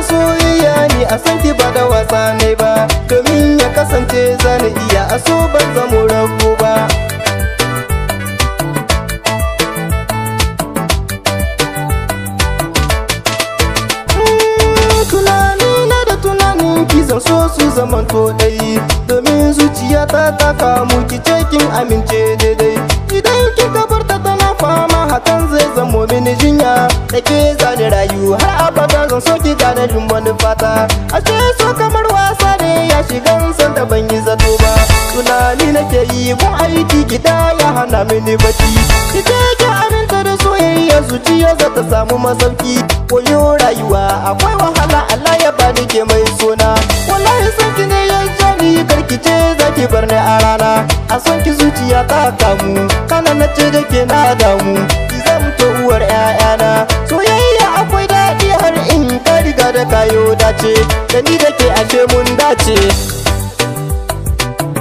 Soyayya ne a san ki ba da wasa ne ba, domin ya kasance zani iya a so ban zamo rago ba. Tunani na da tunanin ki zan so su zamanto ɗai, domin zuciya ta kamu ki ce kin amince daidai. Idan kika bar ta tana fama hakan zai zamo mini jinya, da ke zani rayu har abada zan so ki gane duk wani fata. Ashe so kamar wasa ne ya shigan san da ban yi zato ba. Tunani nake yi mun aiki gida ya hana mini bacci, ki ce ki aminta da soyayya zuciya za ta samu masauki. Koyo rayuwa akwai wahala Allah ya bani ke mai sona, wallahi san ki ne ya jani karki ce za ki bar ni a rana. A son ki zuciya ta kamu kana na ce da ke na damu, ki zamto uwar 'ya'yana. Soyayya akwai daɗi har in ka riga da kayo dace, da ni da ke ashe mun dace.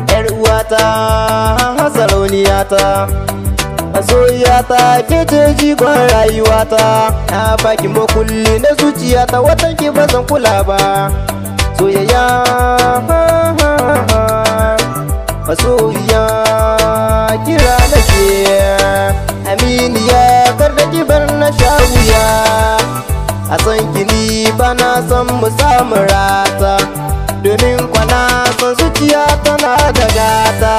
Yar uwata sarauniyata, masoyiyata ke ce jigon rayuwata. Na baki makulli na zuciyata, watan ki ba zan kula ba. Soyayya masoyiya kira nake, aminiya kar da ki bar na sha wuya. A san kini ba na son mu samu rata, domin kwana son zuciya tana da gata.